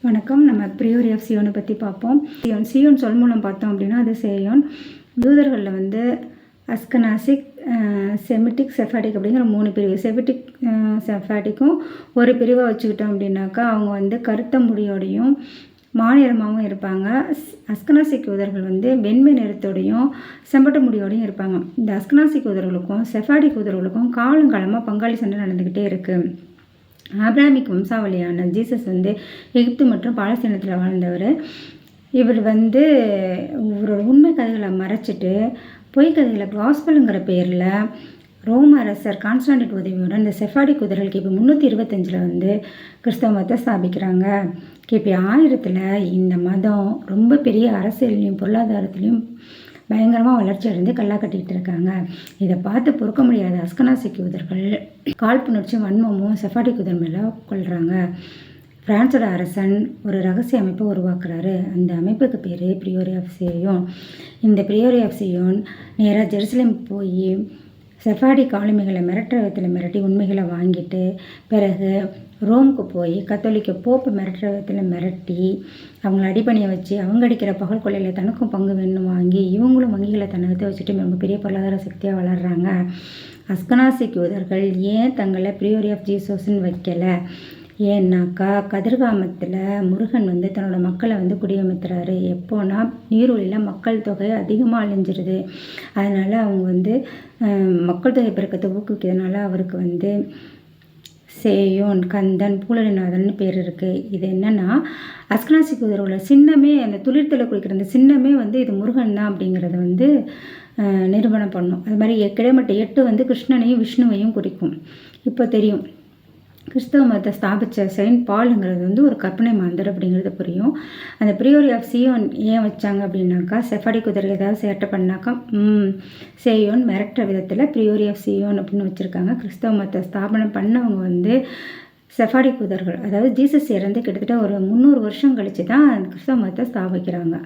வணக்கம். நம்ம priori of சியோனை பற்றி பார்ப்போம். சியோன் சொல் மூலம் பார்த்தோம் அப்படின்னா அது சேயோன். யூதர்களில் வந்து அஸ்கனாசிக், செமிட்டிக், செஃபாடிக் அப்படிங்கிற 3 பிரிவு. செமிட்டிக் செஃபாடிக்கும் ஒரு பிரிவை வச்சுக்கிட்டோம் அப்படின்னாக்கா அவங்க வந்து கருத்த முடியோடையும் மாநிறமாகவும் இருப்பாங்க. அஸ்கனாசிக் யூதர்கள் வந்து வெண்மை நிறத்தோடையும் செம்பட்ட முடியோடையும் இருப்பாங்க. இந்த அஸ்கனாசிக் யூதர்களுக்கும் செஃபாடிக் யூதர்களுக்கும் காலங்காலமாக பங்காளி சண்டை நடந்துக்கிட்டே இருக்குது. ஆப்ராமிக் வம்சாவளியான ஜீசஸ் வந்து எகிப்து மற்றும் பாலஸ்தீனத்தில் வாழ்ந்தவர். இவர் வந்து இவரோட உண்மை கதைகளை மறைச்சிட்டு பொய் கதைகளை காஸ்பலுங்கிற பேரில் ரோம அரசர் கான்ஸ்டாண்டின் உதவியுடன் இந்த செஃபாடிக் யூதர்கள் கிபி 325 வந்து கிறிஸ்தவ மதத்தை ஸ்தாபிக்கிறாங்க. கிபி 1000 இந்த மதம் ரொம்ப பெரிய அரசியலையும் பொருளாதாரத்திலையும் பயங்கரமாக வளர்ச்சி அடைந்து கல்லா கட்டிகிட்டு இருக்காங்க. இதை பார்த்து பொறுக்க முடியாத அஸ்கனாசிக் யூதர்கள் காழ்ப்புணர்ச்சி வன்மமும் செஃபாடிக் யூதர் மேலே கொள்கிறாங்க. பிரான்ஸோட அரசன் ஒரு ரகசிய அமைப்பை உருவாக்குறாரு. அந்த அமைப்புக்கு பேர் ப்ரியோரி ஆஃப் சியோன். இந்த ப்ரியோரி ஆஃப் சியோன் நேராக ஜெருசலேம் போய் செஃபாடிக் ஆளுமைகளை மிரட்டுற விதத்தில் மிரட்டி உண்மைகளை வாங்கிட்டு பிறகு ரோமுக்கு போய் கத்தோலிக்க போப்பு மிரட்டுற விதத்தில் மிரட்டி அவங்கள அடிப்பணியை வச்சு அவங்க அடிக்கிற பகல் கொள்ளையில் தனக்கும் பங்கு வேணும் வாங்கி இவங்களும் வங்கிகளை தன்னகத்தை வச்சுட்டு ரொம்ப பெரிய பொருளாதார சக்தியாக வளர்கிறாங்க. அஸ்கனாசிக் யூதர்கள் ஏன் தங்களை ப்ரியோரி ஆஃப் ஜீசஸ்ன்னு வைக்கலை? ஏன்னாக்கா கதிர்காமத்தில் முருகன் வந்து தன்னோட மக்களை வந்து குடியமர்த்துறாரு. எப்போனா நீரொலியில் மக்கள் தொகை அதிகமாக அழிஞ்சிருது. அதனால் அவங்க வந்து மக்கள் தொகை பெருக்கத்தை ஊக்குவிக்கிறதுனால அவருக்கு வந்து சேயோன், கந்தன், பூலரிநாதன் பேர் இருக்குது. இது என்னென்னா அஸ்கனாசிக் யூதரோட சின்னமே அந்த துளிர்த்தலை குறிக்கிற அந்த சின்னமே வந்து இது முருகன் தான் அப்படிங்கிறத வந்து நிரூபணம் பண்ணும். அது மாதிரி கிடைமட்ட 8 வந்து கிருஷ்ணனையும் விஷ்ணுவையும் குறிக்கும். இப்போ தெரியும் கிறிஸ்தவ மதத்தை ஸ்தாபித்த செயின்ட் பாலுங்கிறது வந்து ஒரு கற்பனை மாந்தர் அப்படிங்கிறது புரியும். அந்த ப்ரியோரி ஆஃப் சியோன் ஏன் வச்சாங்க அப்படின்னாக்கா செஃபாடிக் யூதர்கள் ஏதாவது சேட்டை பண்ணாக்கா சேயோன் மிரட்டுற விதத்தில் ப்ரியோரி ஆஃப் சியோன் அப்படின்னு வச்சுருக்காங்க. கிறிஸ்தவ மதத்தை ஸ்தாபனம் பண்ணவங்க வந்து செஃபாடிக் யூதர்கள், அதாவது ஜீசஸ் இறந்து கிட்டத்தட்ட ஒரு 300 வருஷம் கழித்து தான் கிறிஸ்தவ மதத்தை ஸ்தாபிக்கிறாங்க.